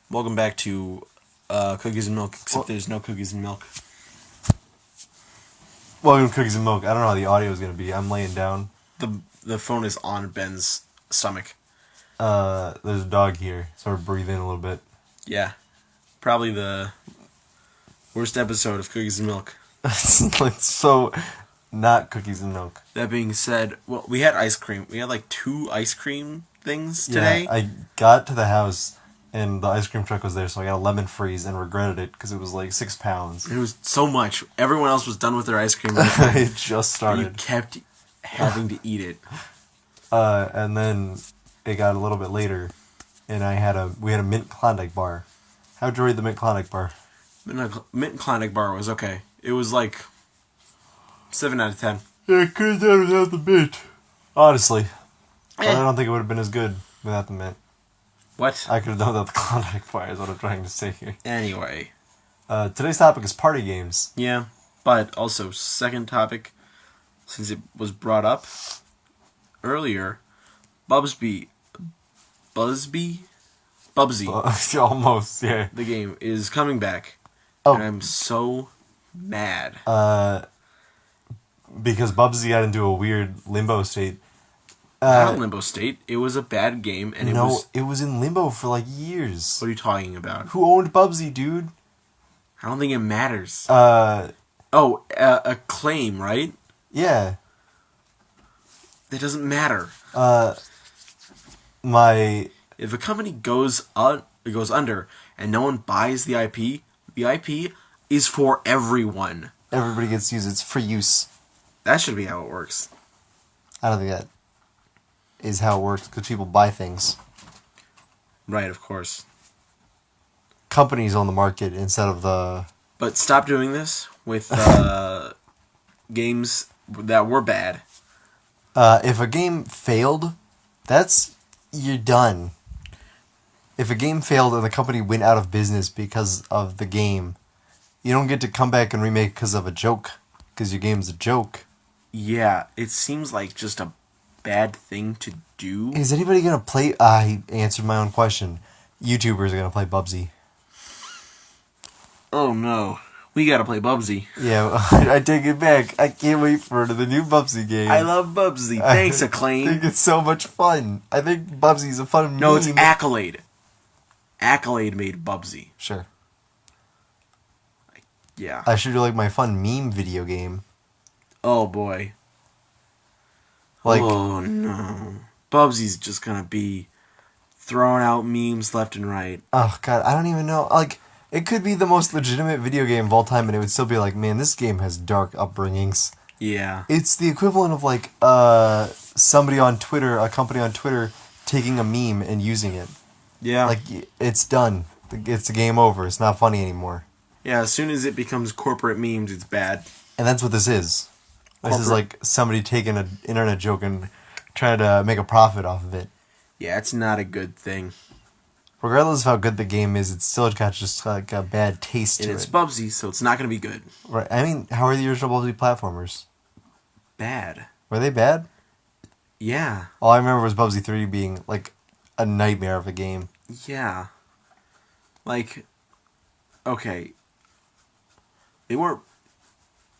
Welcome back to Cookies and Milk, except Well, there's no cookies and milk. welcome to Cookies and Milk. I don't know how the audio is going to be. I'm laying down. The phone is on Ben's stomach. There's a dog here, so we're breathing a little bit. Yeah. Probably the worst episode of Cookies and Milk. It's so not Cookies and Milk. That being said, well, we had ice cream. We had like 2 ice cream things today. Yeah, I got to the house, and the ice cream truck was there, so I got a lemon freeze and regretted it because it was like 6 pounds. It was so much. Everyone else was done with their ice cream. It just You started. kept having to eat it. And then it got a little bit later, and we had a mint Klondike bar. How'd you rate the mint Klondike bar? Mint Klondike bar was okay. It was like 7 out of 10. Yeah, it could have done without the mint. Honestly. But Eh. I don't think it would have been as good without the mint. What? I could have done without the Klondike bar, is what I'm trying to say here. Anyway. Today's topic is party games. Yeah, but also second topic, since it was brought up earlier, Bubsy, Almost, yeah. the game is coming back, Oh. and I'm so mad. Because Bubsy got into a weird limbo state. Not in limbo state. It was a bad game, and It was in limbo for like years. What are you talking about? Who owned Bubsy, dude? I don't think it matters. Uh, A claim, right? yeah. That doesn't matter. My If a company goes under and no one buys the IP is for everyone. everybody gets to use it. It's for use. That should be how it works. I don't think that is how it works because people buy things. Right, of course. Companies own the market instead of the. But stop doing this with games that were bad. If a game failed, you're done. If a game failed and the company went out of business because of the game, you don't get to come back and remake because of a joke, because your game's a joke. Yeah, it seems like just a bad thing to do. Is anybody gonna play? I answered my own question. YouTubers are gonna play Bubsy. Oh no. We gotta play Bubsy. Yeah, I take it back. I can't wait for the new Bubsy game. I love Bubsy. Thanks, I Acclaim. think it's so much fun. I think Bubsy's a fun No, it's meme. Accolade. Accolade made Bubsy. Sure. Yeah. I should do like my fun meme video game. Oh boy. Like, oh no. Bubsy's just gonna be throwing out memes left and right. oh god, I don't even know. Like, it could be the most legitimate video game of all time, and it would still be like, man, this game has dark upbringings. Yeah. It's the equivalent of like somebody on Twitter, a company on Twitter, taking a meme and using it. Yeah. Like, it's done. It's a game over. It's not funny anymore. Yeah, as soon as it becomes corporate memes, it's bad. And that's what this is. This is like somebody taking an internet joke and trying to make a profit off of it. Yeah, it's not a good thing. Regardless of how good the game is, it's still got just like a bad taste And to it's it. Bubsy, so it's not going to be good. Right. I mean, how are the original Bubsy platformers? Bad. Were they bad? Yeah. All I remember was Bubsy 3 being like a nightmare of a game. Yeah. Like, okay. They weren't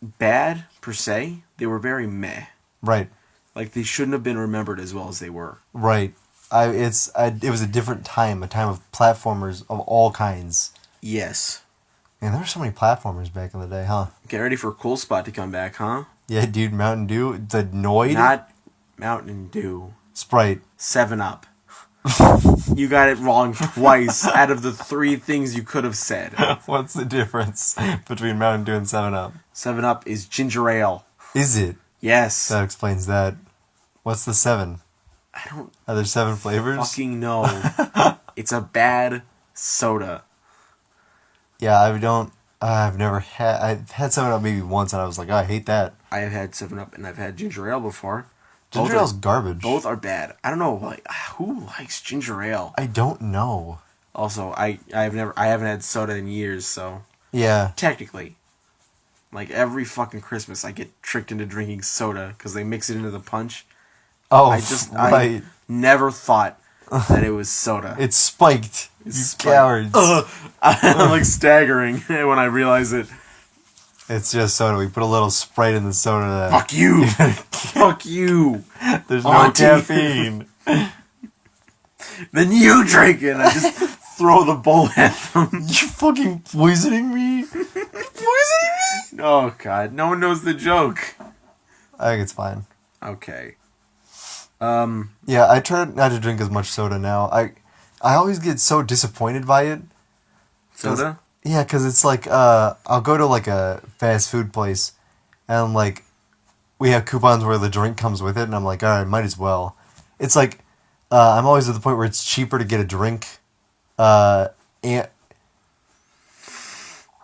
bad, per se. They were very meh. Right. Like, they shouldn't have been remembered as well as they were. Right. It was a different time, a time of platformers of all kinds. Yes. Man, there were so many platformers back in the day, huh? Get ready for Cool Spot to come back, huh? Yeah, dude, Mountain Dew, the Noid, Not Mountain Dew. Sprite. 7-Up. You got it wrong twice out of the 3 things you could have said. What's the difference between Mountain Dew and 7-Up? 7-Up is ginger ale. Is it? Yes. That explains that. What's the 7? I don't Are there 7 flavors? fucking know. It's a bad soda. Yeah, I've never had... I've had 7-Up maybe once and I was like, oh, I hate that. I have had 7-Up and I've had ginger ale before. Ginger ale's garbage. Both are bad. I don't know, like, who likes ginger ale? I don't know. Also, I haven't had soda in years, so Yeah. technically, like every fucking Christmas, I get tricked into drinking soda because they mix it into the punch. Oh, I right. never thought that it was soda. It's spiked. You cowards. I'm like staggering when I realize it. It's just soda. We put a little Sprite in the soda. Fuck you. Fuck you. There's no Auntie. caffeine. Then you drink it and I just throw the bowl at them. You fucking poisoning me? Poisoning me? Oh, God. No one knows the joke. I think it's fine. Okay. Yeah, I try not to drink as much soda now. I always get so disappointed by it. Soda? Yeah, because it's like, I'll go to like a fast food place and like, we have coupons where the drink comes with it and I'm like, alright, might as well. It's like, I'm always at the point where it's cheaper to get a drink. And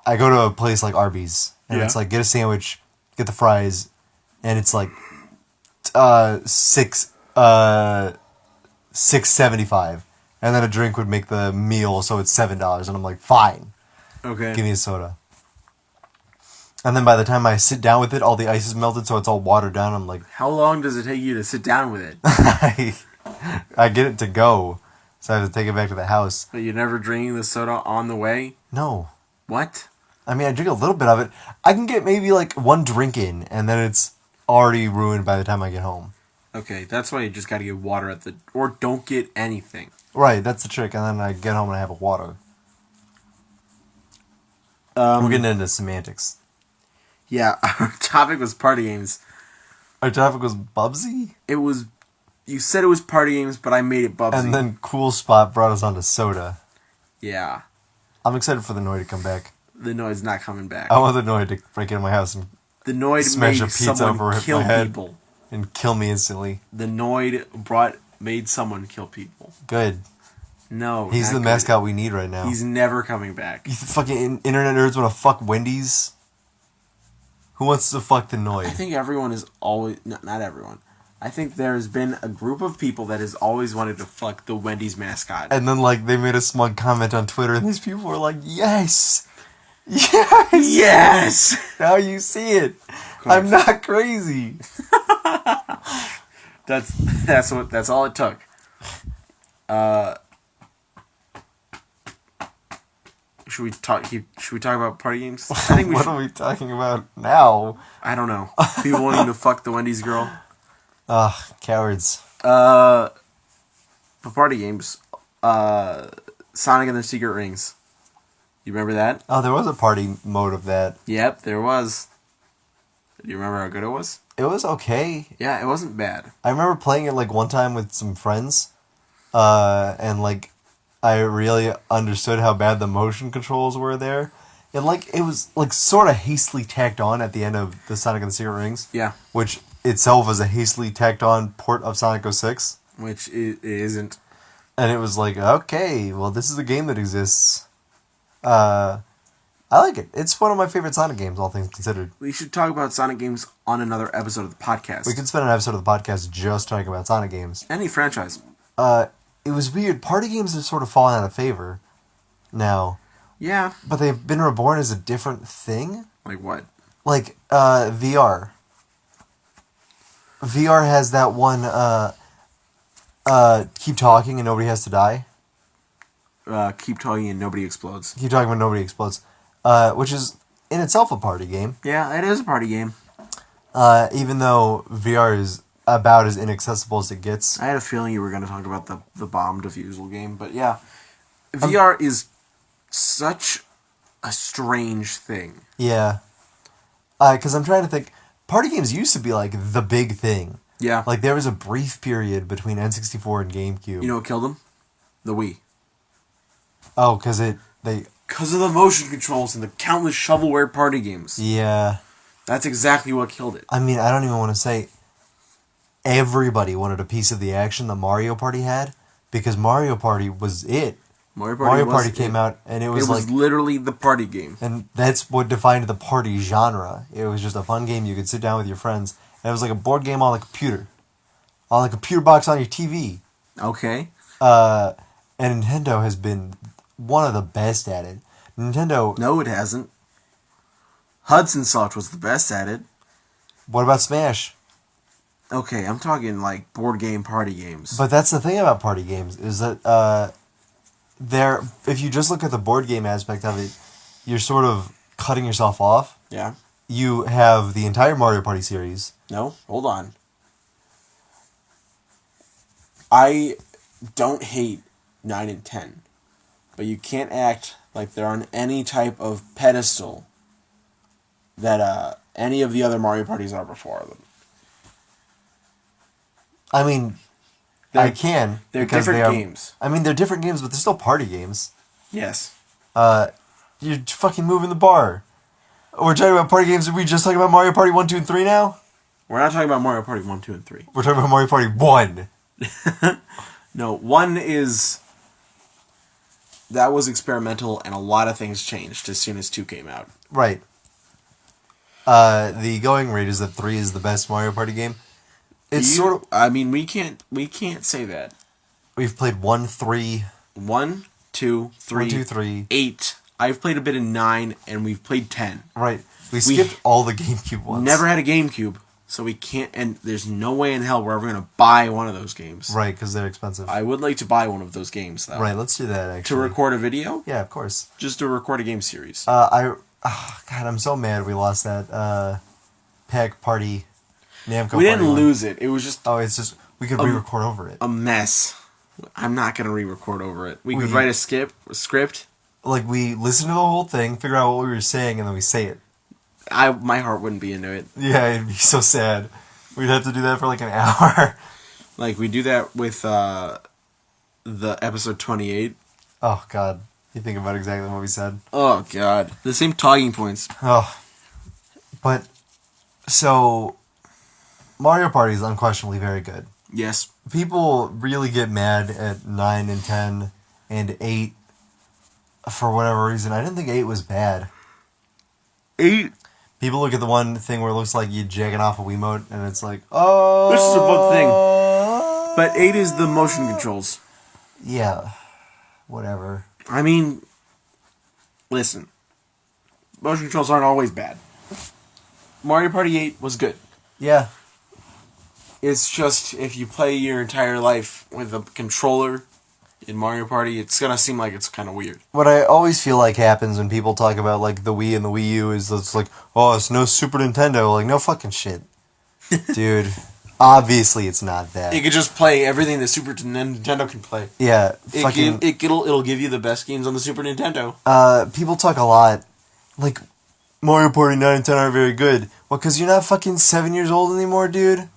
I go to a place like Arby's and it's like, get a sandwich, get the fries, and it's like, $6.75, and then a drink would make the meal, so it's $7, and I'm like, fine, Okay. give me a soda. And then by the time I sit down with it, all the ice is melted, so it's all watered down. I'm like, How long does it take you to sit down with it? I get it to go, so I have to take it back to the house. But you're never drinking the soda on the way? No, What? I mean, I drink a little bit of it. I can get maybe like one drink in, and then it's already ruined by the time I get home. Okay, that's why you just gotta get water at the... Or don't get anything. Right, that's the trick, and then I get home and I have a water. We're getting into semantics. Yeah, our topic was party games. Our topic was Bubsy? It was... You said it was party games, but I made it Bubsy. And then Cool Spot brought us onto soda. Yeah. I'm excited for the Noi to come back. The Noid's not coming back. I want the Noi to break into my house and The Noid smash a made pizza someone over kill my head. people. And kill me instantly. The Noid made someone kill people. Good. No, He's not the good. mascot we need right now. He's never coming back. You fucking internet nerds want to fuck Wendy's? Who wants to fuck the Noi? I think everyone is always... No, not everyone. I think there's been a group of people that has always wanted to fuck the Wendy's mascot. And then, like, they made a smug comment on Twitter, and these people were like, yes! Yes! Yes! Now you see it. I'm not crazy. That's all it took. Should we talk about party games? I think we What should. are we talking about now? I don't know. People wanting to fuck the Wendy's girl. Ugh, cowards. For party games, Sonic and the Secret Rings. You remember that? Oh, there was a party mode of that. Yep, there was. Do you remember how good it was? It was okay. Yeah, it wasn't bad. I remember playing it, like, one time with some friends. And, like, I really understood how bad the motion controls were there. And, like, it was, like, sort of hastily tacked on at the end of the Sonic and the Secret Rings. Yeah. Which itself was a hastily tacked on port of Sonic 06. Which it isn't. And it was like, okay, well, this is a game that exists. I like it. It's one of my favorite Sonic games, all things considered. We should talk about Sonic games on another episode of the podcast. We could spend an episode of the podcast just talking about Sonic games. Any franchise. It was weird. Party games have sort of fallen out of favor now. Yeah. But they've been reborn as a different thing. Like what? Like, VR. VR has that one, keep talking and nobody has to die. Keep talking and nobody explodes. Keep talking but nobody explodes. Which is, in itself, a party game. Yeah, it is a party game. Even though VR is about as inaccessible as it gets. I had a feeling you were going to talk about the bomb defusal game, but yeah. VR is such a strange thing. Yeah. Because I'm trying to think, party games used to be like the big thing. Yeah. Like there was a brief period between N64 and GameCube. You know what killed them? The Wii. Oh, because Because of the motion controls and the countless shovelware party games. Yeah. That's exactly what killed it. I mean, I don't even want to say everybody wanted a piece of the action that Mario Party had, because Mario Party was it. Mario Party came out, and it was like... literally the party game. And that's what defined the party genre. It was just a fun game you could sit down with your friends, and it was like a board game on the computer. On the computer box on your TV. Okay. And Nintendo has been one of the best at it. Nintendo... No, it hasn't. Hudson Soft was the best at it. What about Smash? Okay, I'm talking like board game party games. But that's the thing about party games, is that if you just look at the board game aspect of it, you're sort of cutting yourself off. Yeah. You have the entire Mario Party series. No, hold on. I don't hate 9 and 10, but you can't act like they're on any type of pedestal that any of the other Mario Parties are before them. I mean, I can. They're because different they are, games. I mean, they're different games, but they're still party games. Yes. You're fucking moving the bar. We're talking about party games. Are we just talking about Mario Party 1, 2, and 3 now? We're not talking about Mario Party 1, 2, and 3. We're talking about Mario Party 1. No, 1 is... That was experimental, and a lot of things changed as soon as 2 came out. Right. The going rate is that 3 is the best Mario Party game. It's sort of... I mean, we can't say that. We've played 1, 3... 1, 2, 3... 1, 2, 3... 8... I've played a bit of 9, and we've played 10. Right. We skipped all the GameCube ones. Never had a GameCube, so we can't... And there's no way in hell we're ever going to buy one of those games. Right, because they're expensive. I would like to buy one of those games, though. Right, let's do that, actually. To record a video? Yeah, of course. Just to record a game series. God, I'm so mad we lost that Pack Party Namco We didn't Party one. lose it. It was just Oh, it's just... We could re-record over it. a mess. I'm not going to re-record over it. We could write a script. Like, we listen to the whole thing, figure out what we were saying, and then we say it. My heart wouldn't be into it. Yeah, it'd be so sad. We'd have to do that for like an hour. Like, we do that with the episode 28. Oh, God. You think about exactly what we said. Oh, God. The same talking points. Oh. But, so, Mario Party is unquestionably very good. Yes. People really get mad at 9 and 10 and 8 for whatever reason. I didn't think 8 was bad. 8? People look at the one thing where it looks like you jagging off a Wiimote, and it's like, oh... This is a fun thing. But 8 is the motion controls. Yeah. Whatever. I mean, listen. Motion controls aren't always bad. Mario Party 8 was good. Yeah. It's just, if you play your entire life with a controller in Mario Party, it's gonna seem like it's kind of weird. What I always feel like happens when people talk about, like, the Wii and the Wii U is it's like, oh, it's no Super Nintendo. Like, no fucking shit. Dude, obviously it's not that. It could just play everything the Super Nintendo can play. Yeah, fucking... It'll give you the best games on the Super Nintendo. People talk a lot, like, Mario Party 9 and 10 aren't very good. Well, because you're not fucking 7 years old anymore, dude?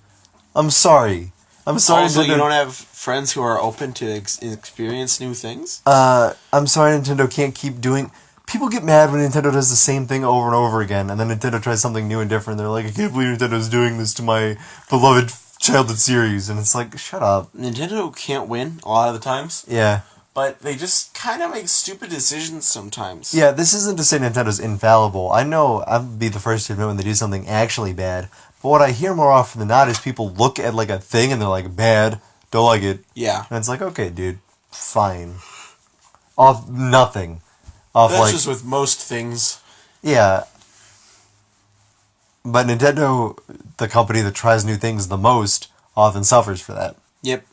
I'm sorry. Also, you don't have friends who are open to experience new things? I'm sorry Nintendo can't keep doing... People get mad when Nintendo does the same thing over and over again, and then Nintendo tries something new and different. They're like, I can't believe Nintendo's doing this to my beloved childhood series. And it's like, shut up. Nintendo can't win a lot of the times. Yeah. But they just kind of make stupid decisions sometimes. Yeah, this isn't to say Nintendo's infallible. I know I'll be the first to admit when they do something actually bad. But what I hear more often than not is people look at, like, a thing and they're like, bad, don't like it. Yeah. And it's like, okay, dude, fine. Off nothing. Off, That's like, just with most things. Yeah. But Nintendo, the company that tries new things the most, often suffers for that. Yep.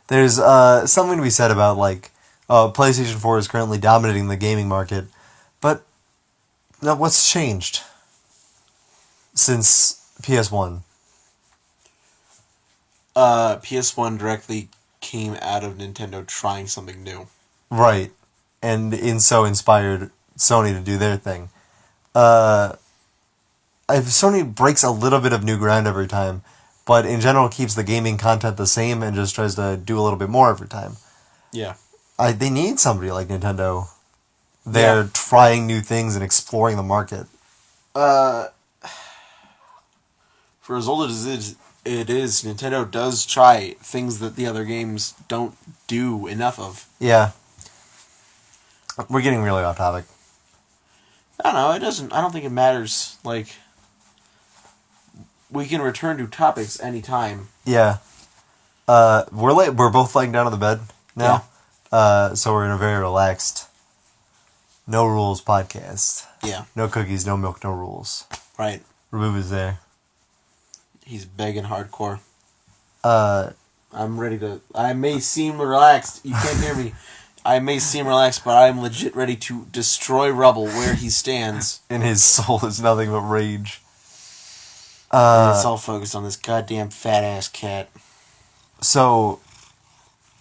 There's something to be said about, like, PlayStation 4 is currently dominating the gaming market, but now what's changed since PS1? PS1 directly came out of Nintendo trying something new. Right. And in so inspired Sony to do their thing. Sony breaks a little bit of new ground every time, but in general keeps the gaming content the same and just tries to do a little bit more every time. Yeah. They need somebody like Nintendo. They're trying new things and exploring the market. For as old as it is, Nintendo does try things that the other games don't do enough of. Yeah. We're getting really off topic. I don't know, I don't think it matters. Like, we can return to topics anytime. Yeah. We're both laying down on the bed now. Yeah. So we're in a very relaxed, no rules podcast. Yeah. No cookies, no milk, no rules. Right. Raboob is there. He's begging hardcore. Uh, I'm ready to... I may seem relaxed. You can't hear me. I may seem relaxed, but I am legit ready to destroy Rubble where he stands. And his soul is nothing but rage. And it's all focused on this goddamn fat-ass cat. So,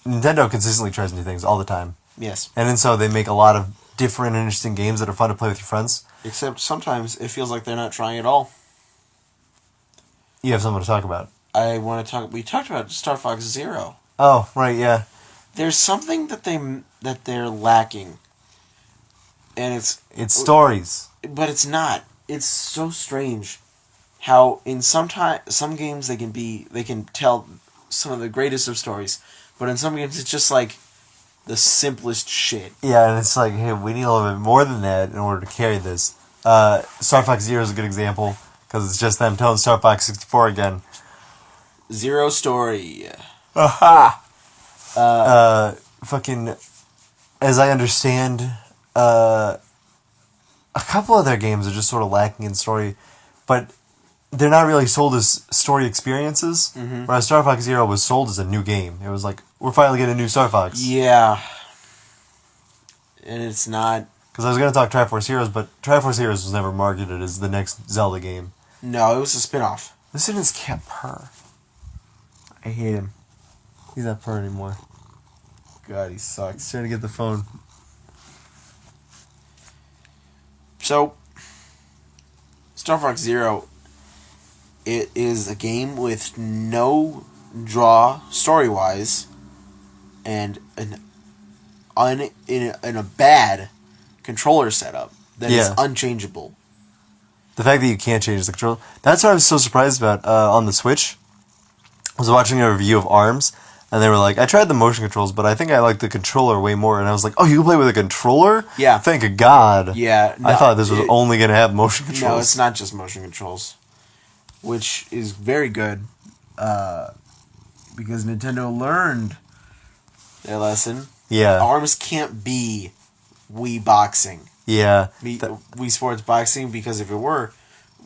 Nintendo consistently tries new things all the time. Yes. And then so they make a lot of different and interesting games that are fun to play with your friends. Except sometimes it feels like they're not trying at all. You have something to talk about. We talked about Star Fox Zero. Oh, right, yeah. There's something that they're lacking. And It's stories. but it's not. It's so strange how in some games they can tell some of the greatest of stories, but in some games it's just like the simplest shit. Yeah, and it's like, hey, we need a little bit more than that in order to carry this. Star Fox Zero is a good example, because it's just them telling Star Fox 64 again. Zero story. Aha! Fucking, as I understand, a couple of their games are just sort of lacking in story, but they're not really sold as story experiences. Mm-hmm. Whereas Star Fox Zero was sold as a new game. It was like, we're finally getting a new Star Fox. Yeah. And it's not. Because I was going to talk Triforce Heroes, but Triforce Heroes was never marketed as the next Zelda game. No, it was a spin-off. Listen to this cat purr. I hate him. He's not purr anymore. God, he sucks. He's trying to get the phone. So, Star Fox Zero, it is a game with no draw story-wise, and in a bad controller setup that is unchangeable. The fact that you can't change the controller. That's what I was so surprised about on the Switch. I was watching a review of ARMS, and they were like, I tried the motion controls, but I think I like the controller way more. And I was like, oh, you can play with a controller? Yeah. Thank God. Yeah. I thought this was only going to have motion controls. No, it's not just motion controls. Which is very good, because Nintendo learned their lesson. Yeah. ARMS can't be Wii Boxing. Yeah. Wii Sports Boxing, because if it were,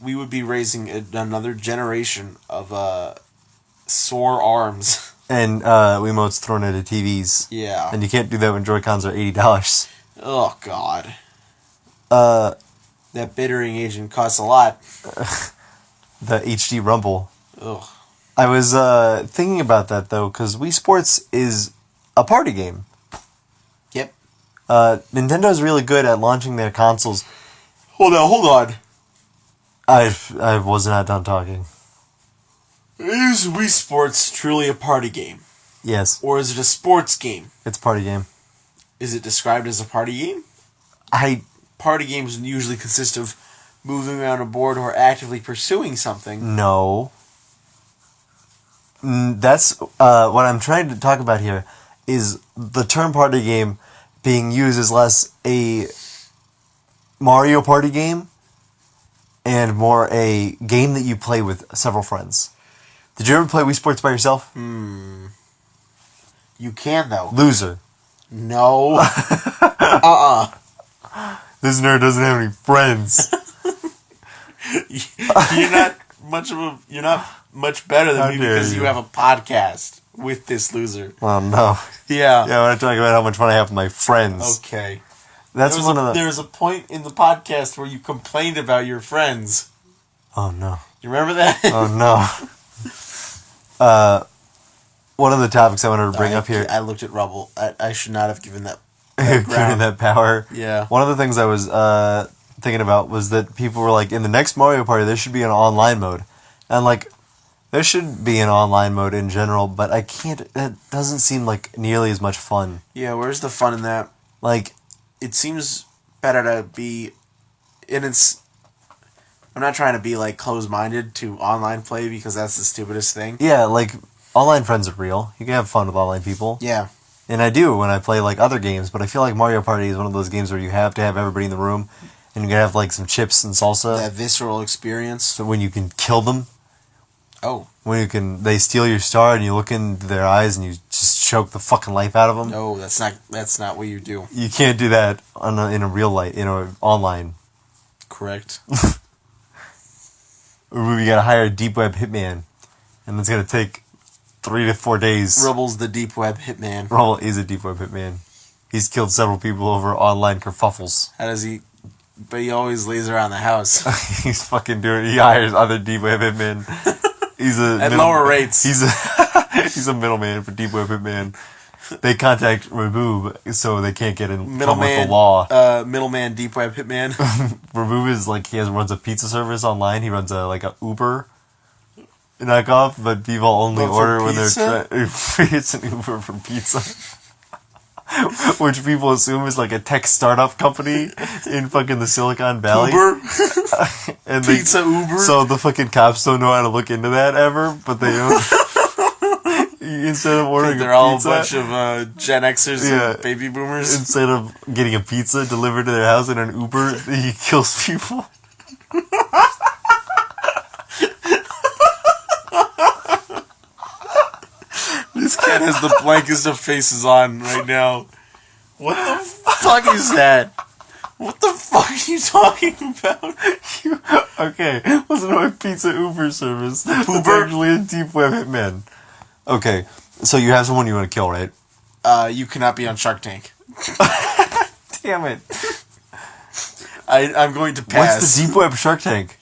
we would be raising another generation of sore arms. And Wiimotes thrown into TVs. Yeah. And you can't do that when Joy-Cons are $80. Oh, God. That bittering agent costs a lot. The HD Rumble. Ugh. I was thinking about that, though, because Wii Sports is a party game. Yep. Nintendo's really good at launching their consoles. Hold on. I was not done talking. Is Wii Sports truly a party game? Yes. Or is it a sports game? It's a party game. Is it described as a party game? Party games usually consist of moving around a board or actively pursuing something. No. That's what I'm trying to talk about here is the term party game being used as less a Mario Party game and more a game that you play with several friends. Did you ever play Wii Sports by yourself? You can, though. Loser. No. This nerd doesn't have any friends. You're not much better than How me dare because you. you have a podcast with this loser. Oh, no. Yeah. Yeah, I want to talk about how much fun I have with my friends. Okay. That's one of the... There was a point in the podcast where you complained about your friends. Oh, no. You remember that? Oh, no. One of the topics I wanted to bring up here... I looked at Rubble. I should not have given that given that power. Yeah. One of the things I was thinking about was that people were like, in the next Mario Party, there should be an online mode. And, like, there should be an online mode in general, but I can't... That doesn't seem like nearly as much fun. Yeah, where's the fun in that? Like... It seems better to be... And it's... I'm not trying to be, like, closed-minded to online play because that's the stupidest thing. Yeah, like, online friends are real. You can have fun with online people. Yeah. And I do when I play, like, other games, but I feel like Mario Party is one of those games where you have to have everybody in the room, and you can have, like, some chips and salsa. That visceral experience. So when you can kill them. Oh. When you can... They steal your star, and you look into their eyes, and you just choke the fucking life out of them. No, that's not what you do. You can't do that in a real life, online. Correct. Or we gotta hire a deep web hitman, and it's gonna take 3 to 4 days. Rubble's the deep web hitman. Rubble is a deep web hitman. He's killed several people over online kerfuffles. How does he? But he always lays around the house. He's fucking doing. He hires other deep web hitmen. He's at lower rates. He's a middleman for deep web hitman. They contact Raboob so they can't get in trouble with the law. Middleman, deep web hitman. Raboob is like runs a pizza service online. He runs a Uber knockoff, but people only order when they're it's an Uber for pizza. Which people assume is like a tech startup company in fucking the Silicon Valley. Uber? And Pizza Uber? So the fucking cops don't know how to look into that ever, but they don't. Instead of ordering they're a all pizza, a bunch of Gen Xers and baby boomers. Instead of getting a pizza delivered to their house in an Uber, he kills people. This cat has the blankest of faces on right now. What the fuck is that? What the fuck are you talking about? Okay, listen to my pizza Uber service. It's actually a deep web hitman. Okay, so you have someone you want to kill, right? You cannot be on Shark Tank. Damn it. I'm going to pass. What's the deep web Shark Tank?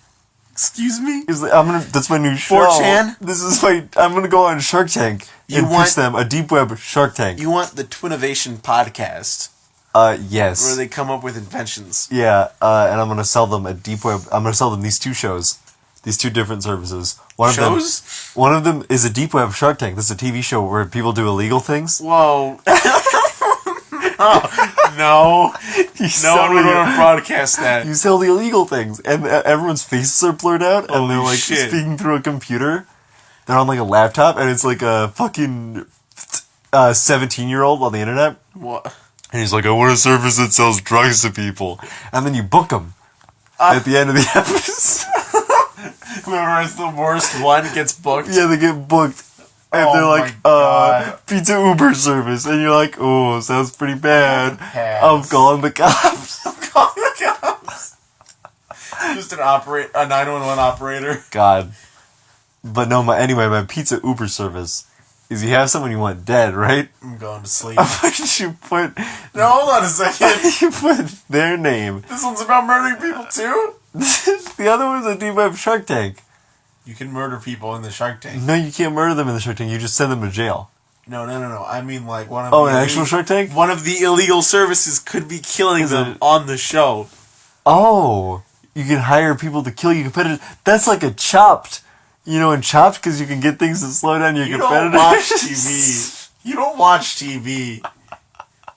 Excuse me? That's my new show. 4chan? I'm gonna go on Shark Tank and pitch them a deep web Shark Tank. You want the Twinnovation podcast? Yes. Where they come up with inventions. Yeah, and I'm gonna sell them a deep web. I'm gonna sell them these two shows, these two different services. One of them is a deep web Shark Tank. This is a TV show where people do illegal things. Whoa. No, no one would want to broadcast that. You sell the illegal things, and everyone's faces are blurred out, and they're like speaking through a computer. They're on like a laptop, and it's like a fucking 17-year-old on the internet. What? And he's like, I want a service that sells drugs to people, and then you book them at the end of the episode. Whoever is the worst one gets booked. Yeah, they get booked. And they're like, pizza Uber service. And you're like, oh, sounds pretty bad. I'm calling the cops. I'm calling the cops. Just a 911 operator. God. But no, my pizza Uber service is you have someone you want dead, right? I'm going to sleep. You put... No, hold on a second. You put their name. This one's about murdering people too? The other one's a deep web Shark Tank. You can murder people in the Shark Tank. No, you can't murder them in the Shark Tank. You just send them to jail. No. I mean, like, one of an actual Shark Tank? One of the illegal services could be killing them on the show. Oh. You can hire people to kill your competitors. That's like a Chopped. You know, in Chopped, because you can get things to slow down your competitors. You don't watch TV. You don't watch TV.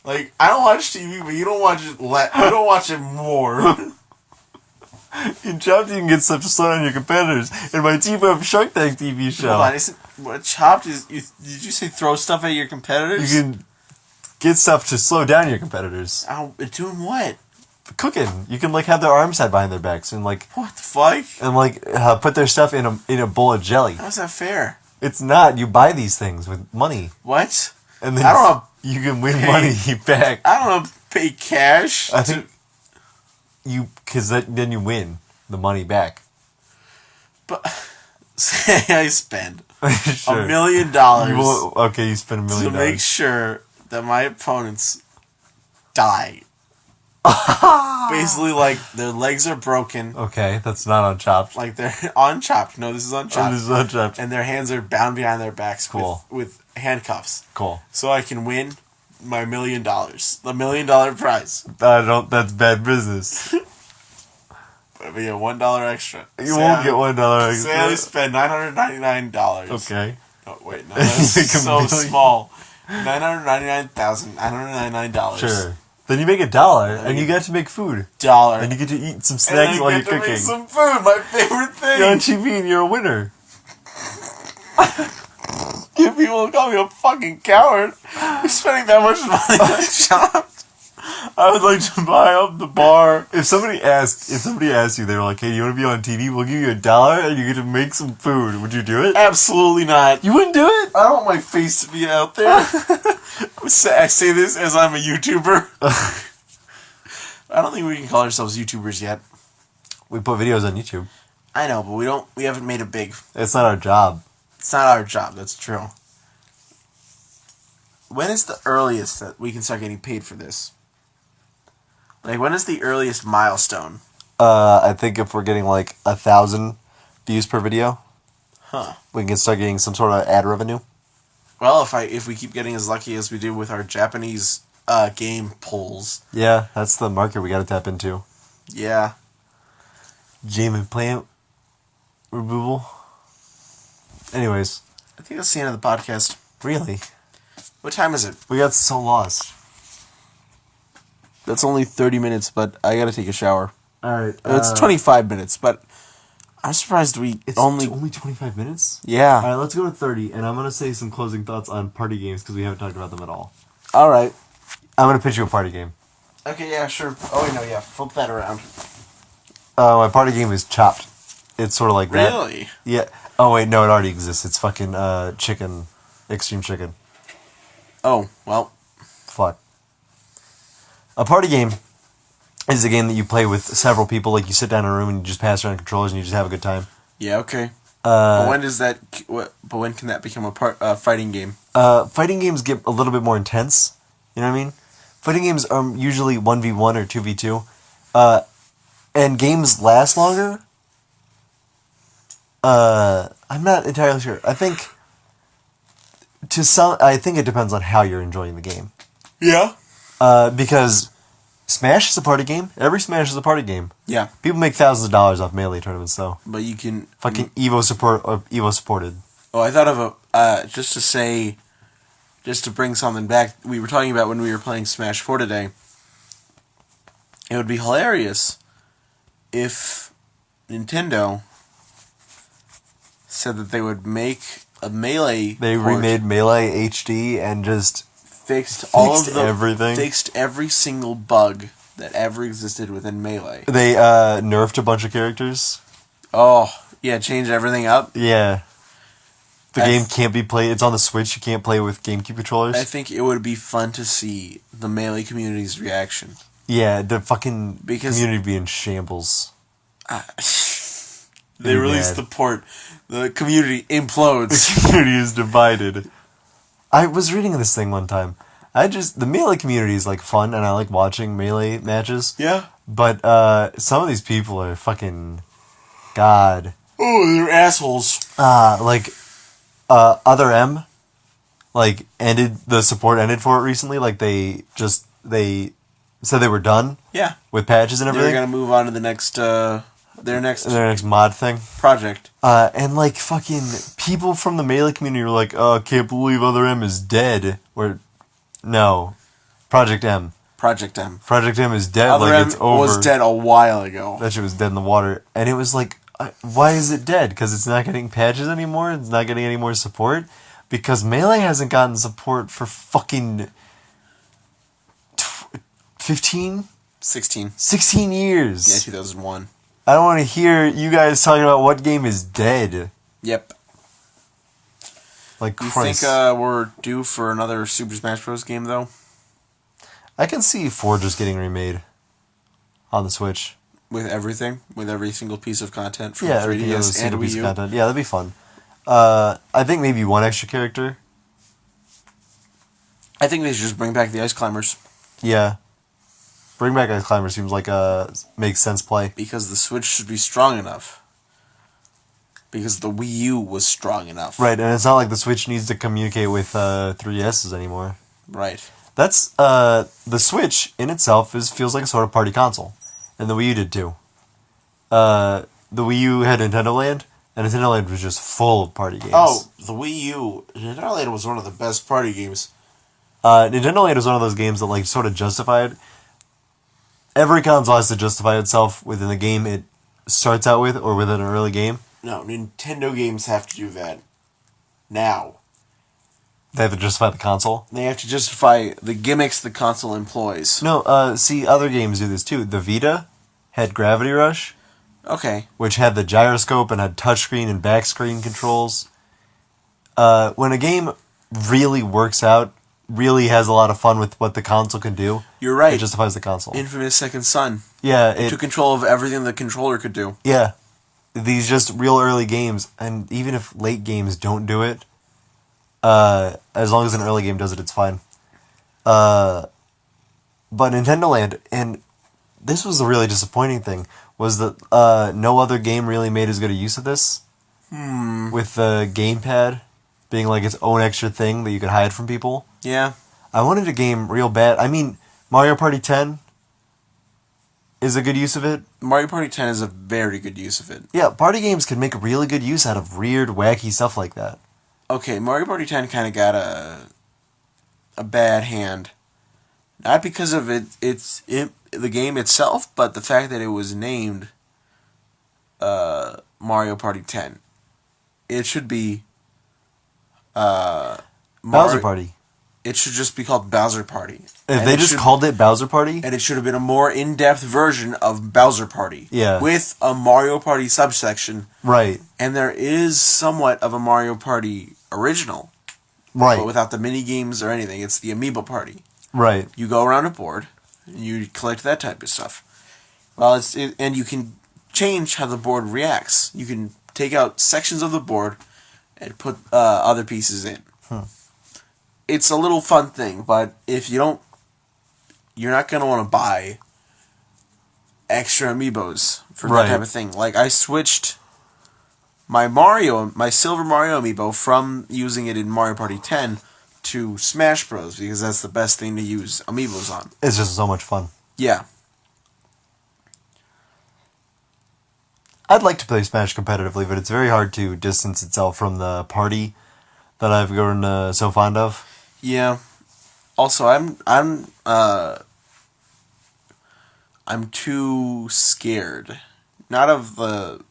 Like, I don't watch TV, but you don't watch it. You don't watch it more. In Chopped, you can get stuff to slow down your competitors. In my Deep Web Shark Tank TV show. Hold on, what Chopped is? Did you say throw stuff at your competitors? You can get stuff to slow down your competitors. Doing what? Cooking. You can have their arms tied behind their backs and what the fuck? And put their stuff in a bowl of jelly. How's that fair? It's not. You buy these things with money. What? And then you can win money back. I don't know. Pay cash. I think because then you win the money back. But say I spend Sure. $1 million. You spend $1 million to make sure that my opponents die. Basically, their legs are broken. Okay, that's not on Chopped. They're on Chopped. No, this is on Chopped. This is on Chopped. And their hands are bound behind their backs with handcuffs. Cool. So I can win my $1 million. The $1 million prize. That's bad business. But we get $1 extra. You won't get $1 extra. Say I spend $999. Okay. Oh, wait, no, that's so small. $999,999. Sure. Then you make $1, and you get to make food. $1. And you get to eat some snacks while you're cooking. Make some food, my favorite thing. You're on TV and you're a winner. You people call me a fucking coward. You're spending that much money on Chopped. I would like to buy up the bar. If somebody asked you, they were like, "Hey, you want to be on TV? We'll give you $1, and you get to make some food." Would you do it? Absolutely not. You wouldn't do it? I don't want my face to be out there. I say this as I'm a YouTuber. I don't think we can call ourselves YouTubers yet. We put videos on YouTube. I know, but we haven't made it big. It's not our job. It's not our job, that's true. when is the earliest that we can start getting paid for this? Like, when is the earliest milestone? I think if we're getting like 1,000 views per video, Huh. we can start getting some sort of ad revenue. Well, if we keep getting as lucky as we do with our Japanese game polls. Yeah, that's the market we got to tap into. Yeah. Game plant removal. Anyways, I think that's the end of the podcast. really, What time is it? we got so lost. That's only 30 minutes, but I gotta take a shower. All right, It's 25 minutes, but I'm surprised we It's only... only 25 minutes. Yeah. All right, let's go to 30, and I'm gonna say some closing thoughts on party games because we haven't talked about them at all. All right. I'm gonna pitch you a party game. Okay, yeah, sure. Oh, wait, no, yeah. Flip that around. My party game is Chopped. It's sort of like that. Really? Yeah. Oh wait, no, it already exists. It's fucking chicken, extreme chicken. Oh, well. Fuck. A party game is a game that you play with several people. Like you sit down in a room and you just pass around controllers and you just have a good time. Yeah, okay. But when does that... But when can that become a fighting game? Fighting games get a little bit more intense. You know what I mean? Fighting games are usually 1v1 or 2v2. And games last longer. I'm not entirely sure. I think it depends on how you're enjoying the game. Yeah? Because Smash is a party game. Every Smash is a party game. Yeah. People make thousands of dollars off Melee tournaments, though. But you can... Fucking Evo support or Evo supported. Oh, I thought of just to bring something back, we were talking about when we were playing Smash 4 today. It would be hilarious if Nintendo said that they would make a Melee They port, remade Melee HD and just fixed everything. Fixed every single bug that ever existed within Melee. They nerfed a bunch of characters. Oh, yeah, changed everything up. Yeah. The game can't be played. It's on the Switch. You can't play with GameCube controllers. I think it would be fun to see the Melee community's reaction. Yeah, the fucking Because- community be in shambles. They released the port. The community implodes. The community is divided. I was reading this thing one time. The Melee community is like fun, and I like watching Melee matches. Yeah. But some of these people are fucking God. Oh, they're assholes. Other M, like the support ended for it recently. Like they said they were done. Yeah. With patches and everything. They're gonna move on to the next their next mod thing. project. And like fucking people from the Melee community were like, "Oh, I can't believe Other M is dead." Or no, Project M. Project M. Project M is dead. Other like M it's over. was dead a while ago. That shit was dead in the water, and it was like, why is it dead? Because it's not getting patches anymore. It's not getting any more support. Because Melee hasn't gotten support for fucking 15, 16. 16 years. Yeah, 2001. I don't want to hear you guys talking about what game is dead. Yep. Like You Christ. think we're due for another Super Smash Bros. Game, though? I can see 4 just getting remade on the Switch. With everything? With every single piece of content from Yeah, 3DS and Wii U? content. Yeah, that'd be fun. I think maybe one extra character. I think they should just bring back the Ice Climbers. Yeah. Bring back Ice Climber seems like a makes sense play. Because the Switch should be strong enough. Because the Wii U was strong enough. Right, and it's not like the Switch needs to communicate with 3DSs anymore. Right. That's the Switch in itself feels like a sort of party console, and the Wii U did too. The Wii U had Nintendo Land, and Nintendo Land was just full of party games. Oh, the Wii U. Nintendo Land was one of the best party games. Nintendo Land was one of those games that like sort of justified. Every console has to justify itself within the game it starts out with, or within an early game. No, Nintendo games have to do that. Now. They have to justify the console. They have to justify the gimmicks the console employs. No, see, other games do this too. The Vita had Gravity Rush, Okay. which had the gyroscope and had touchscreen and backscreen controls. When a game really works out, really has a lot of fun with what the console can do, You're right. it justifies the console. Infamous Second Son. Yeah, It took control of everything the controller could do. yeah. These just real early games, and even if late games don't do it, As long as an early game does it, it's fine. But Nintendo Land, and this was the really disappointing thing, was that no other game really made as good a use of this. With the gamepad being like its own extra thing that you could hide from people. Yeah. I wanted a game real bad. I mean, Mario Party 10 is a good use of it. Mario Party 10 is a very good use of it. Yeah, party games can make really good use out of weird, wacky stuff like that. Okay, Mario Party 10 kind of got a bad hand. Not because of the game itself, but the fact that it was named Mario Party 10. It should be Bowser Party. It should just be called Bowser Party. If they just called it Bowser Party? And it should have been a more in-depth version of Bowser Party. Yeah. With a Mario Party subsection. Right. And there is somewhat of a Mario Party original. Right. But without the mini games or anything. It's the Amiibo Party. Right. You go around a board, and you collect that type of stuff. Well, and you can change how the board reacts. You can take out sections of the board and put other pieces in. It's a little fun thing, but if you don't, you're not going to want to buy extra amiibos for that type of thing. Like, I switched my Silver Mario amiibo from using it in Mario Party 10 to Smash Bros. Because that's the best thing to use amiibos on. It's just so much fun. Yeah. I'd like to play Smash competitively, but it's very hard to distance itself from the party that I've grown so fond of. Yeah. Also, I'm too scared. Not of the,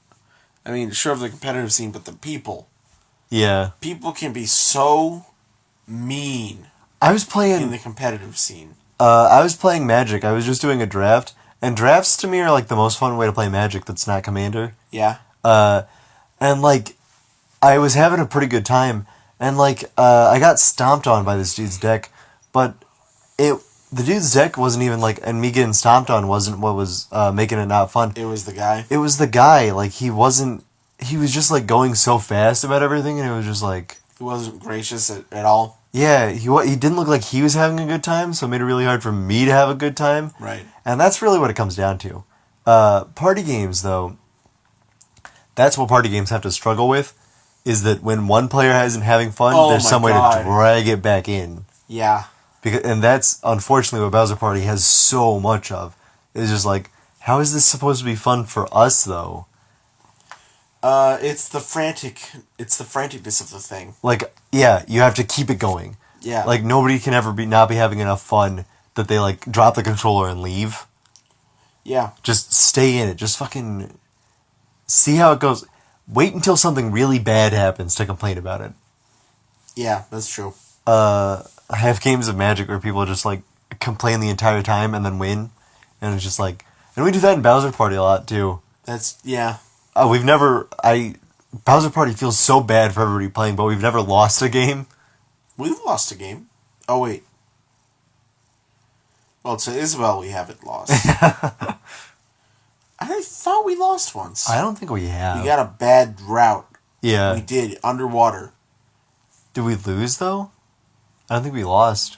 sure of the competitive scene, but the people. Yeah. People can be so mean. I was playing in the competitive scene. I was playing Magic. I was just doing a draft, and drafts to me are like the most fun way to play Magic. That's not Commander. Yeah. And like, I was having a pretty good time. And, like, I got stomped on by this dude's deck, but the dude's deck wasn't even, like, and me getting stomped on wasn't what was making it not fun. It was the guy? It was the guy. Like, he was just, like, going so fast about everything, and it was just, like... He wasn't gracious at all? Yeah, he didn't look like he was having a good time, so it made it really hard for me to have a good time. Right. And that's really what it comes down to. Party games, though, that's what party games have to struggle with. Is that when one player isn't having fun, there's some way to drag it back in. Yeah. And that's, unfortunately, what Bowser Party has so much of. It's just like, how is this supposed to be fun for us, though? It's the franticness of the thing. Like, yeah, you have to keep it going. Yeah. Like, nobody can ever not be having enough fun that they, like, drop the controller and leave. Yeah. Just stay in it. Just fucking see how it goes. Wait until something really bad happens to complain about it. Yeah, that's true. I have games of Magic where people just, like, complain the entire time and then win. And it's just like... And we do that in Bowser Party a lot, too. Yeah. Bowser Party feels so bad for everybody playing, but we've never lost a game. We've lost a game. Oh, wait. Well, to Isabel we haven't lost. I thought we lost once. I don't think we have. We got a bad route. Yeah. We did, underwater. Did we lose, though? I don't think we lost.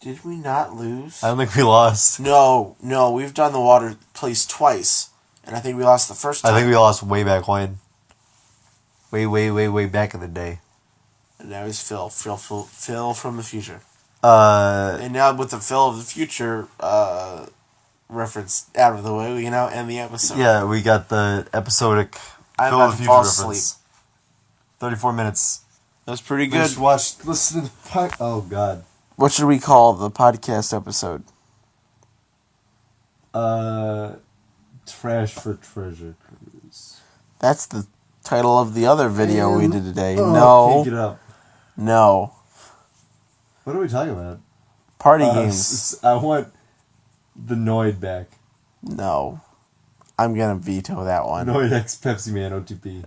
Did we not lose? I don't think we lost. No, we've done the water place twice. And I think we lost the first time. I think we lost way back when. Way back in the day. And now he's Phil from the future. And And now with the Phil of the future reference out of the way, we can now end the episode. Yeah, we got the episodic I'm Phil about of the to Future fall reference. asleep. 34 minutes. That was pretty good. Listen to the oh god. What should we call the podcast episode? Trash for Treasure Cruise. That's the title of the other video we did today. Can't get up. No. What are we talking about? Party games. I want the Noid back. No. I'm gonna veto that one. Noid X Pepsi Man OTP.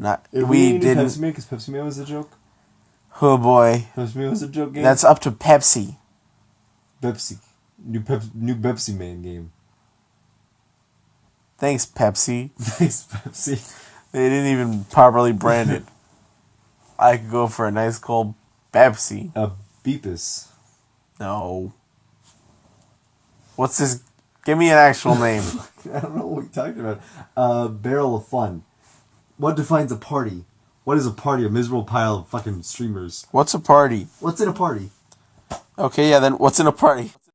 Not. We didn't. Pepsi Man because Pepsi Man was a joke. Oh boy. Pepsi Man was a joke game. That's up to Pepsi. Pepsi. New Pepsi Man game. Thanks, Pepsi. Thanks, Pepsi. They didn't even properly brand it. I could go for a nice cold Pepsi. A Beepus. No. What's this? Give me an actual name. I don't know what we're talking about. Barrel of Fun. What defines a party? What is a party? A miserable pile of fucking streamers. What's a party? What's in a party? Okay, yeah, then what's in a party?